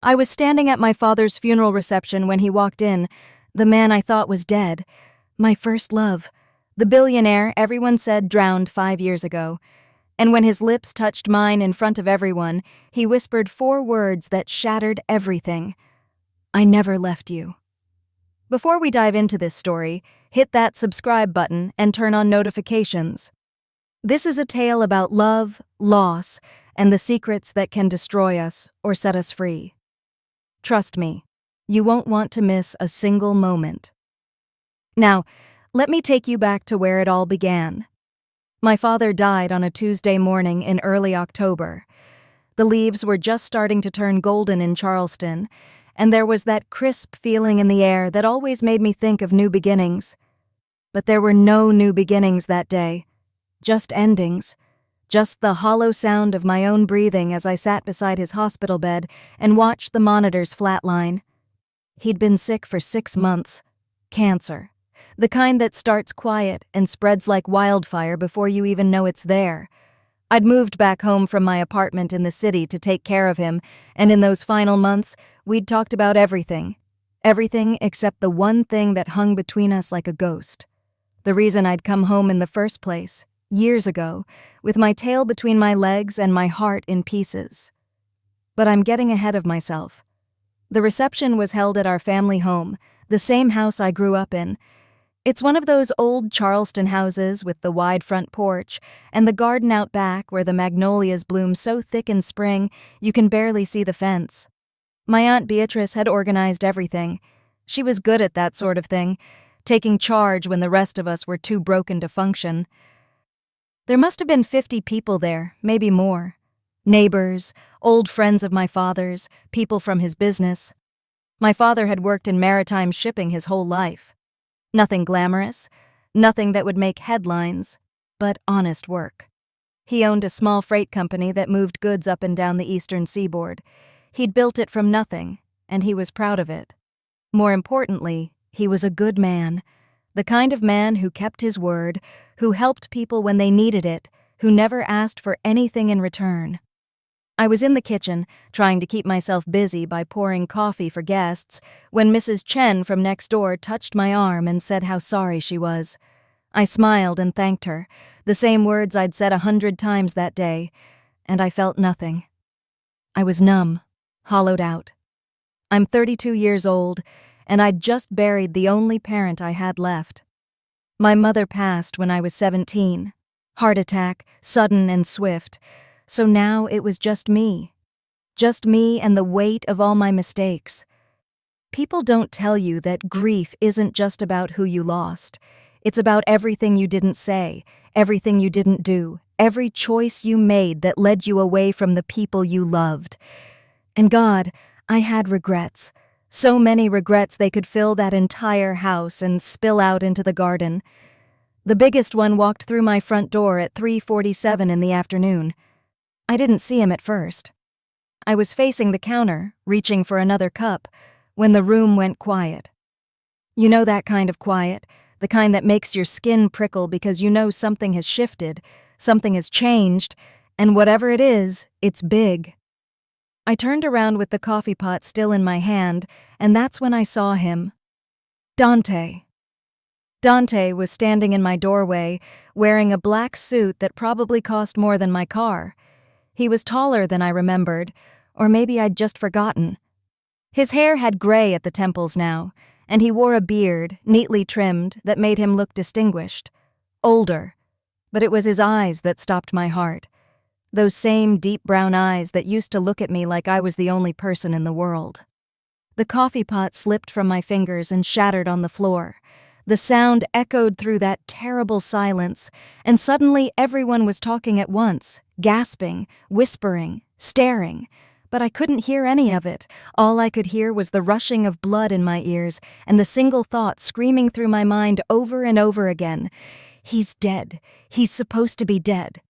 I was standing at my father's funeral reception when he walked in, the man I thought was dead. My first love. The billionaire everyone said drowned 5 years ago. And when his lips touched mine in front of everyone, he whispered 4 words that shattered everything. I never left you. Before we dive into this story, hit that subscribe button and turn on notifications. This is a tale about love, loss, and the secrets that can destroy us or set us free. Trust me, you won't want to miss a single moment. Now, let me take you back to where it all began. My father died on a Tuesday morning in early October. The leaves were just starting to turn golden in Charleston, and there was that crisp feeling in the air that always made me think of new beginnings. But there were no new beginnings that day, just endings. Just the hollow sound of my own breathing as I sat beside his hospital bed and watched the monitors flatline. He'd been sick for 6 months. Cancer. The kind that starts quiet and spreads like wildfire before you even know it's there. I'd moved back home from my apartment in the city to take care of him, and in those final months, we'd talked about everything. Everything except the one thing that hung between us like a ghost. The reason I'd come home in the first place. Years ago, with my tail between my legs and my heart in pieces. But I'm getting ahead of myself. The reception was held at our family home, the same house I grew up in. It's one of those old Charleston houses with the wide front porch and the garden out back where the magnolias bloom so thick in spring you can barely see the fence. My Aunt Beatrice had organized everything. She was good at that sort of thing, taking charge when the rest of us were too broken to function. There must have been 50 people there, maybe more. Neighbors, old friends of my father's, people from his business. My father had worked in maritime shipping his whole life. Nothing glamorous, nothing that would make headlines, but honest work. He owned a small freight company that moved goods up and down the eastern seaboard. He'd built it from nothing, and he was proud of it. More importantly, he was a good man. The kind of man who kept his word, who helped people when they needed it, who never asked for anything in return. I was in the kitchen, trying to keep myself busy by pouring coffee for guests, when Mrs. Chen from next door touched my arm and said how sorry she was. I smiled and thanked her, the same words I'd said 100 times that day, and I felt nothing. I was numb, hollowed out. I'm 32 years old, and I'd just buried the only parent I had left. My mother passed when I was 17. Heart attack, sudden and swift. So now it was just me. Just me and the weight of all my mistakes. People don't tell you that grief isn't just about who you lost. It's about everything you didn't say, everything you didn't do, every choice you made that led you away from the people you loved. And God, I had regrets. So many regrets they could fill that entire house and spill out into the garden. The biggest one walked through my front door at 3:47 in the afternoon. I didn't see him at first. I was facing the counter, reaching for another cup, when the room went quiet. You know that kind of quiet, the kind that makes your skin prickle because you know something has shifted, something has changed, and whatever it is, it's big. I turned around with the coffee pot still in my hand, and that's when I saw him. Dante. Dante was standing in my doorway, wearing a black suit that probably cost more than my car. He was taller than I remembered, or maybe I'd just forgotten. His hair had gray at the temples now, and he wore a beard, neatly trimmed, that made him look distinguished. Older. But it was his eyes that stopped my heart. Those same deep brown eyes that used to look at me like I was the only person in the world. The coffee pot slipped from my fingers and shattered on the floor. The sound echoed through that terrible silence, and suddenly everyone was talking at once, gasping, whispering, staring. But I couldn't hear any of it. All I could hear was the rushing of blood in my ears and the single thought screaming through my mind over and over again. He's dead. He's supposed to be dead.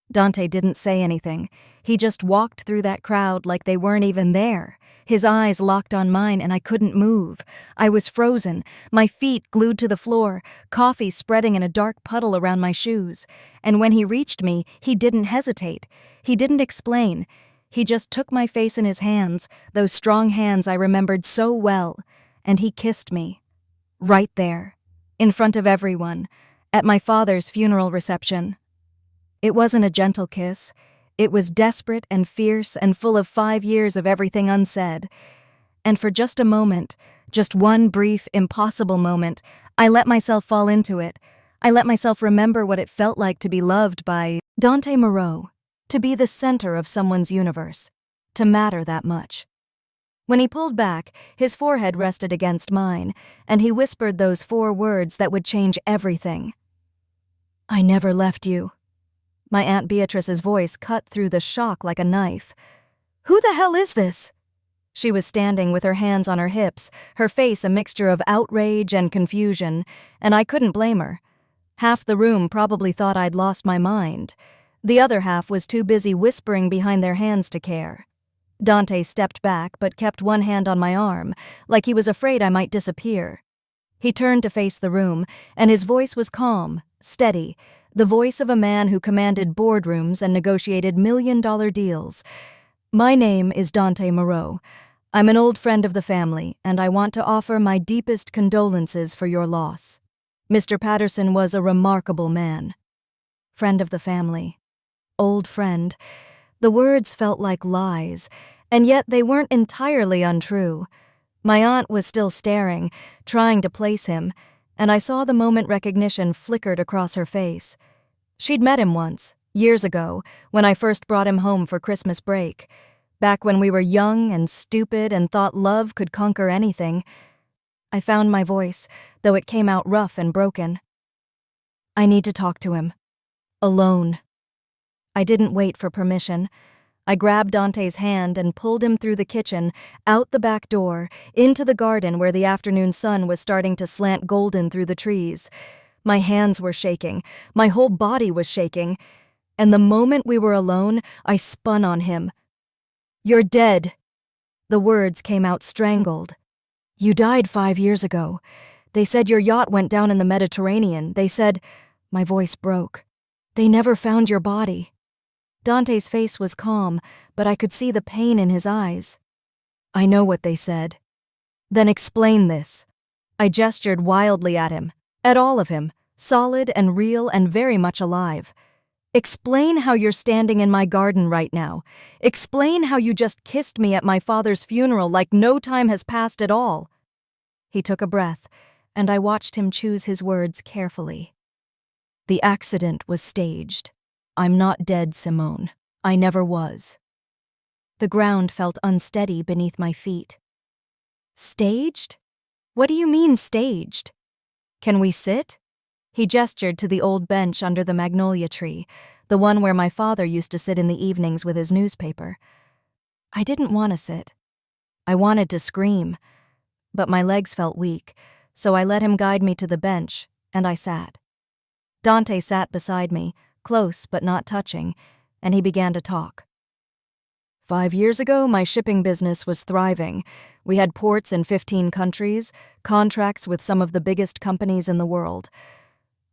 Dante didn't say anything. He just walked through that crowd like they weren't even there. His eyes locked on mine and I couldn't move. I was frozen, my feet glued to the floor, coffee spreading in a dark puddle around my shoes. And when he reached me, he didn't hesitate. He didn't explain. He just took my face in his hands, those strong hands I remembered so well, and he kissed me. Right there, in front of everyone, at my father's funeral reception. It wasn't a gentle kiss. It was desperate and fierce and full of 5 years of everything unsaid. And for just a moment, just one brief, impossible moment, I let myself fall into it. I let myself remember what it felt like to be loved by Dante Moreau, to be the center of someone's universe, to matter that much. When he pulled back, his forehead rested against mine, and he whispered those 4 words that would change everything. I never left you. My Aunt Beatrice's voice cut through the shock like a knife. Who the hell is this? She was standing with her hands on her hips, her face a mixture of outrage and confusion, and I couldn't blame her. Half the room probably thought I'd lost my mind. The other half was too busy whispering behind their hands to care. Dante stepped back but kept one hand on my arm, like he was afraid I might disappear. He turned to face the room, and his voice was calm, steady, the voice of a man who commanded boardrooms and negotiated million-dollar deals. My name is Dante Moreau. I'm an old friend of the family, and I want to offer my deepest condolences for your loss. Mr. Patterson was a remarkable man. Friend of the family. Old friend. The words felt like lies, and yet they weren't entirely untrue. My aunt was still staring, trying to place him, and I saw the moment recognition flickered across her face. She'd met him once, years ago, when I first brought him home for Christmas break. Back when we were young and stupid and thought love could conquer anything. I found my voice, though it came out rough and broken. I need to talk to him. Alone. I didn't wait for permission. I grabbed Dante's hand and pulled him through the kitchen, out the back door, into the garden where the afternoon sun was starting to slant golden through the trees. My hands were shaking, my whole body was shaking, and the moment we were alone, I spun on him. You're dead. The words came out strangled. You died 5 years ago. They said your yacht went down in the Mediterranean. They said... My voice broke. They never found your body. Dante's face was calm, but I could see the pain in his eyes. I know what they said. Then explain this. I gestured wildly at him, at all of him, solid and real and very much alive. Explain how you're standing in my garden right now. Explain how you just kissed me at my father's funeral like no time has passed at all. He took a breath, and I watched him choose his words carefully. The accident was staged. I'm not dead, Simone. I never was. The ground felt unsteady beneath my feet. Staged? What do you mean, staged? Can we sit? He gestured to the old bench under the magnolia tree, the one where my father used to sit in the evenings with his newspaper. I didn't want to sit. I wanted to scream, but my legs felt weak, so I let him guide me to the bench, and I sat. Dante sat beside me, close but not touching, and he began to talk. 5 years ago, my shipping business was thriving. We had ports in 15 countries, contracts with some of the biggest companies in the world.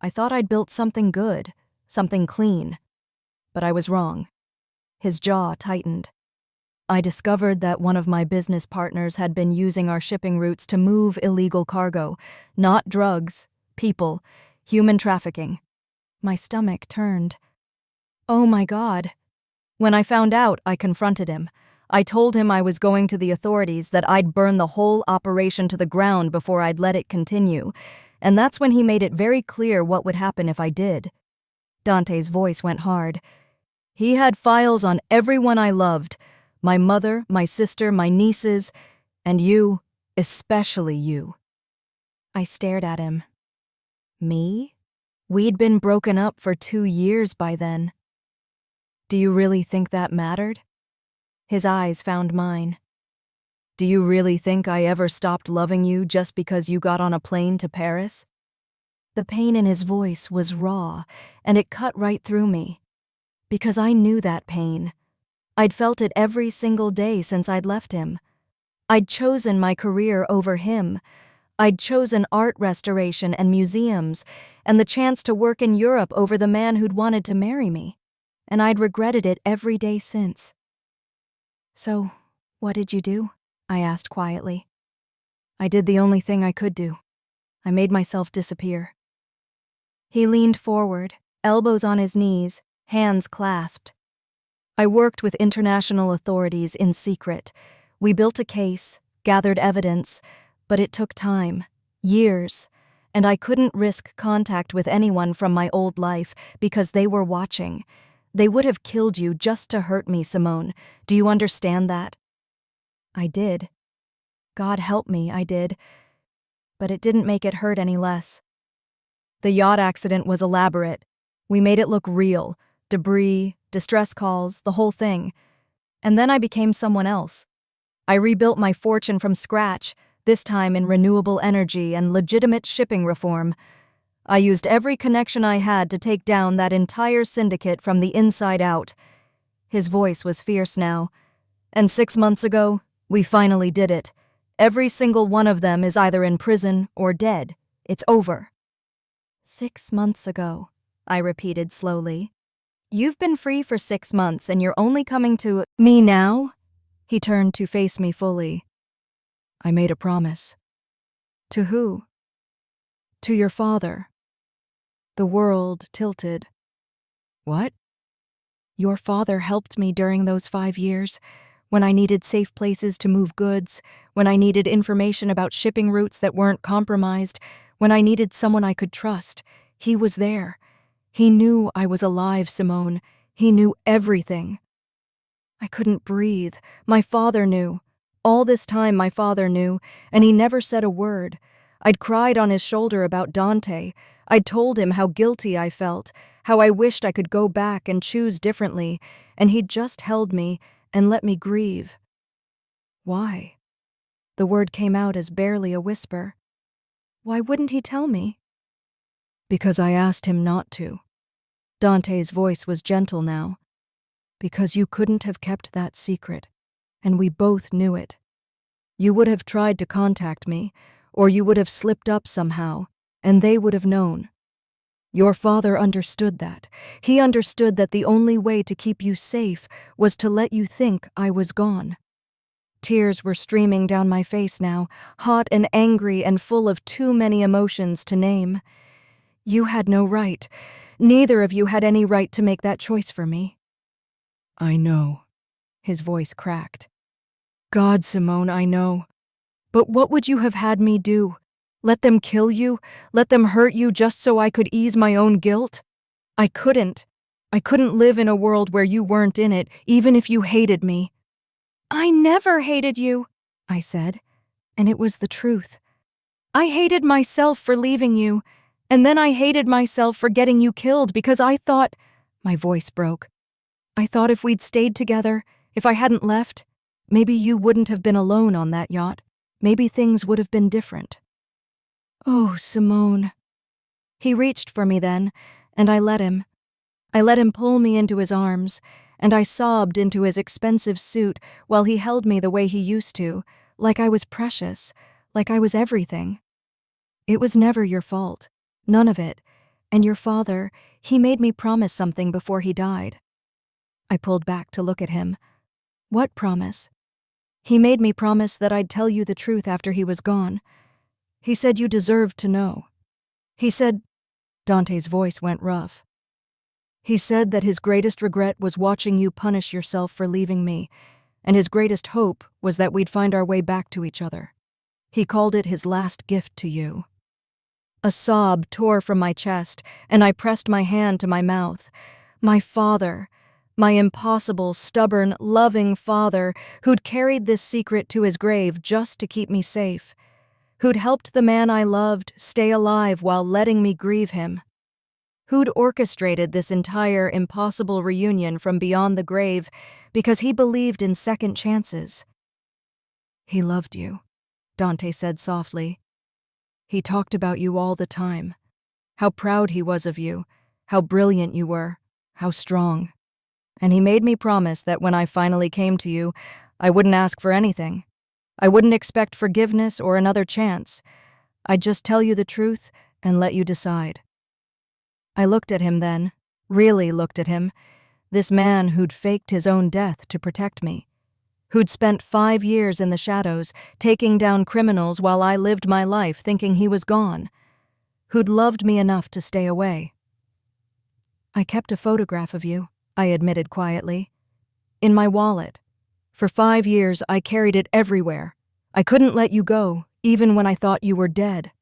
I thought I'd built something good, something clean. But I was wrong. His jaw tightened. I discovered that one of my business partners had been using our shipping routes to move illegal cargo, not drugs, people, human trafficking. My stomach turned. Oh my God. When I found out, I confronted him. I told him I was going to the authorities, that I'd burn the whole operation to the ground before I'd let it continue, and that's when he made it very clear what would happen if I did. Dante's voice went hard. He had files on everyone I loved, my mother, my sister, my nieces, and you, especially you. I stared at him. Me? We'd been broken up for 2 years by then. Do you really think that mattered? His eyes found mine. Do you really think I ever stopped loving you just because you got on a plane to Paris? The pain in his voice was raw, and it cut right through me. Because I knew that pain. I'd felt it every single day since I'd left him. I'd chosen my career over him. I'd chosen art restoration and museums, and the chance to work in Europe over the man who'd wanted to marry me. And I'd regretted it every day since. So, what did you do? I asked quietly. I did the only thing I could do. I made myself disappear. He leaned forward, elbows on his knees, hands clasped. I worked with international authorities in secret. We built a case, gathered evidence, but it took time, years, and I couldn't risk contact with anyone from my old life because they were watching. They would have killed you just to hurt me, Simone. Do you understand that? I did. God help me, I did. But it didn't make it hurt any less. The yacht accident was elaborate. We made it look real. Debris, distress calls, the whole thing. And then I became someone else. I rebuilt my fortune from scratch, this time in renewable energy and legitimate shipping reform. I used every connection I had to take down that entire syndicate from the inside out. His voice was fierce now. And 6 months ago, we finally did it. Every single one of them is either in prison or dead. It's over. 6 months ago, I repeated slowly. You've been free for 6 months and you're only coming to me now? He turned to face me fully. I made a promise. To who? To your father. The world tilted. What? Your father helped me during those 5 years, when I needed safe places to move goods, when I needed information about shipping routes that weren't compromised, when I needed someone I could trust. He was there. He knew I was alive, Simone. He knew everything. I couldn't breathe. My father knew. All this time my father knew, and he never said a word. I'd cried on his shoulder about Dante. I'd told him how guilty I felt, how I wished I could go back and choose differently, and he'd just held me and let me grieve. Why? The word came out as barely a whisper. Why wouldn't he tell me? Because I asked him not to. Dante's voice was gentle now. Because you couldn't have kept that secret, and we both knew it. You would have tried to contact me, or you would have slipped up somehow, and they would have known. Your father understood that. He understood that the only way to keep you safe was to let you think I was gone. Tears were streaming down my face now, hot and angry and full of too many emotions to name. You had no right. Neither of you had any right to make that choice for me. I know. His voice cracked. God, Simone, I know. But what would you have had me do? Let them kill you? Let them hurt you just so I could ease my own guilt? I couldn't. I couldn't live in a world where you weren't in it, even if you hated me. I never hated you, I said, and it was the truth. I hated myself for leaving you, and then I hated myself for getting you killed because I thought— My voice broke. I thought if we'd stayed together, if I hadn't left, maybe you wouldn't have been alone on that yacht. Maybe things would have been different. Oh, Simone. He reached for me then, and I let him. I let him pull me into his arms, and I sobbed into his expensive suit while he held me the way he used to, like I was precious, like I was everything. It was never your fault, none of it, and your father, he made me promise something before he died. I pulled back to look at him. What promise? He made me promise that I'd tell you the truth after he was gone. He said you deserved to know. He said— Dante's voice went rough. He said that his greatest regret was watching you punish yourself for leaving me, and his greatest hope was that we'd find our way back to each other. He called it his last gift to you. A sob tore from my chest, and I pressed my hand to my mouth. My father, my impossible, stubborn, loving father, who'd carried this secret to his grave just to keep me safe, who'd helped the man I loved stay alive while letting me grieve him, who'd orchestrated this entire impossible reunion from beyond the grave because he believed in second chances. He loved you, Dante said softly. He talked about you all the time, how proud he was of you, how brilliant you were, how strong. And he made me promise that when I finally came to you, I wouldn't ask for anything. I wouldn't expect forgiveness or another chance. I'd just tell you the truth and let you decide. I looked at him then, really looked at him, this man who'd faked his own death to protect me, who'd spent 5 years in the shadows, taking down criminals while I lived my life thinking he was gone, who'd loved me enough to stay away. I kept a photograph of you, I admitted quietly, in my wallet. For 5 years, I carried it everywhere. I couldn't let you go, even when I thought you were dead.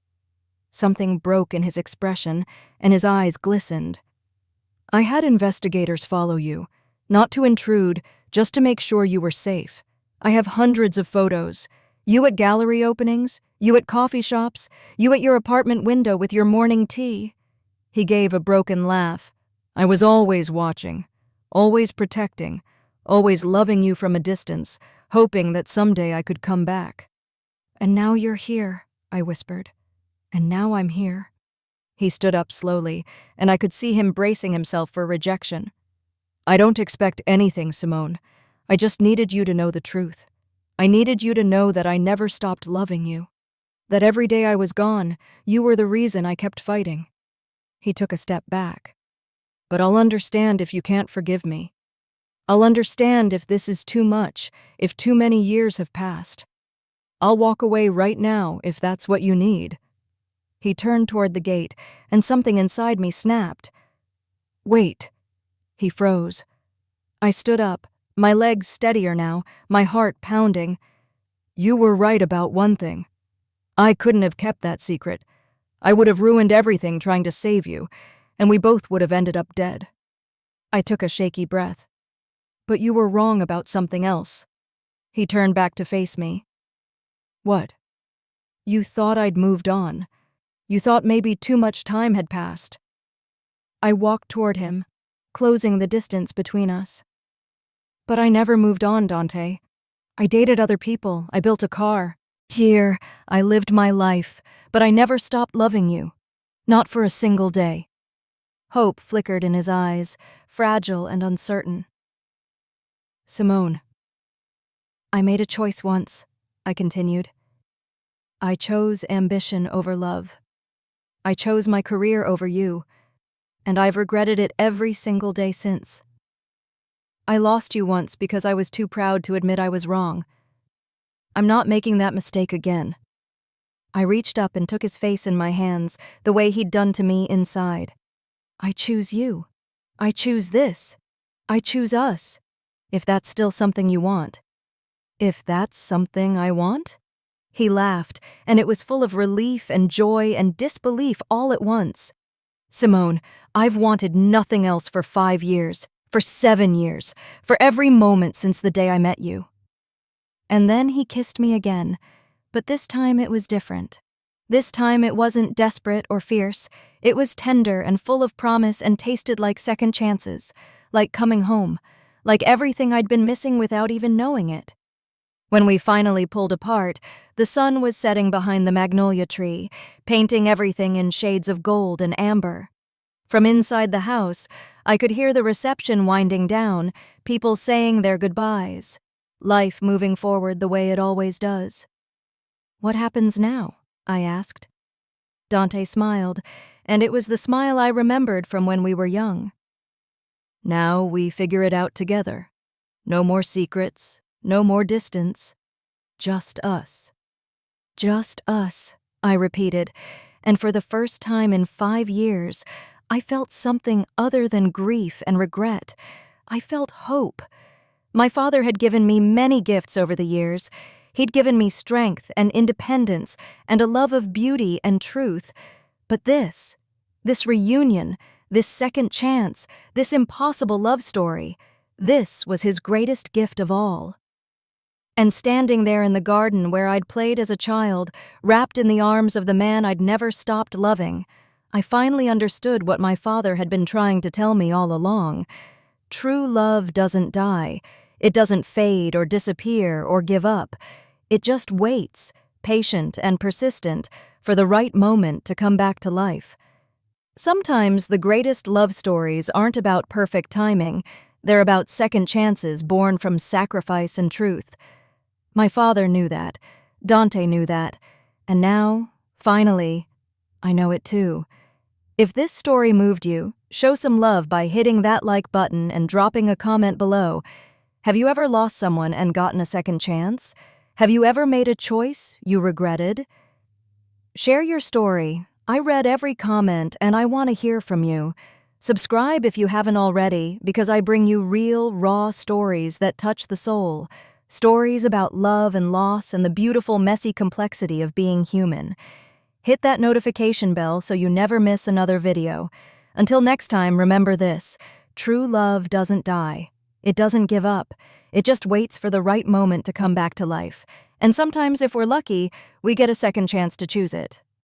Something broke in his expression, and his eyes glistened. I had investigators follow you, not to intrude, just to make sure you were safe. I have hundreds of photos. You at gallery openings, you at coffee shops, you at your apartment window with your morning tea. He gave a broken laugh. I was always watching, always protecting, always loving you from a distance, hoping that someday I could come back. And now you're here, I whispered. And now I'm here. He stood up slowly, and I could see him bracing himself for rejection. I don't expect anything, Simone. I just needed you to know the truth. I needed you to know that I never stopped loving you. That every day I was gone, you were the reason I kept fighting. He took a step back. But I'll understand if you can't forgive me. I'll understand if this is too much, if too many years have passed. I'll walk away right now if that's what you need. He turned toward the gate, and something inside me snapped. Wait. He froze. I stood up, my legs steadier now, my heart pounding. You were right about one thing. I couldn't have kept that secret. I would have ruined everything trying to save you, and we both would have ended up dead. I took a shaky breath. But you were wrong about something else. He turned back to face me. What? You thought I'd moved on. You thought maybe too much time had passed. I walked toward him, closing the distance between us. But I never moved on, Dante. I dated other people, I built a car. Dear, I lived my life, but I never stopped loving you. Not for a single day. Hope flickered in his eyes, fragile and uncertain. Simone. I made a choice once, I continued. I chose ambition over love. I chose my career over you, and I've regretted it every single day since. I lost you once because I was too proud to admit I was wrong. I'm not making that mistake again. I reached up and took his face in my hands, the way he'd done to me inside. I choose you. I choose this. I choose us. If that's still something you want. If that's something I want? He laughed, and it was full of relief and joy and disbelief all at once. Simone, I've wanted nothing else for 5 years, for 7 years, for every moment since the day I met you. And then he kissed me again, but this time it was different. This time it wasn't desperate or fierce. It was tender and full of promise and tasted like second chances, like coming home, like everything I'd been missing without even knowing it. When we finally pulled apart, the sun was setting behind the magnolia tree, painting everything in shades of gold and amber. From inside the house, I could hear the reception winding down, people saying their goodbyes, life moving forward the way it always does. What happens now? I asked. Dante smiled, and it was the smile I remembered from when we were young. Now we figure it out together. No more secrets, no more distance. Just us. Just us, I repeated, and for the first time in 5 years, I felt something other than grief and regret. I felt hope. My father had given me many gifts over the years. He'd given me strength and independence and a love of beauty and truth. But this reunion, this second chance, this impossible love story, this was his greatest gift of all. And standing there in the garden where I'd played as a child, wrapped in the arms of the man I'd never stopped loving, I finally understood what my father had been trying to tell me all along. True love doesn't die. It doesn't fade or disappear or give up. It just waits, patient and persistent, for the right moment to come back to life. Sometimes the greatest love stories aren't about perfect timing. They're about second chances born from sacrifice and truth. My father knew that. Dante knew that. And now, finally, I know it too. If this story moved you, show some love by hitting that like button and dropping a comment below. Have you ever lost someone and gotten a second chance? Have you ever made a choice you regretted? Share your story. I read every comment and I want to hear from you. Subscribe if you haven't already, because I bring you real, raw stories that touch the soul. Stories about love and loss and the beautiful, messy complexity of being human. Hit that notification bell so you never miss another video. Until next time, remember this: true love doesn't die. It doesn't give up. It just waits for the right moment to come back to life. And sometimes, if we're lucky, we get a second chance to choose it.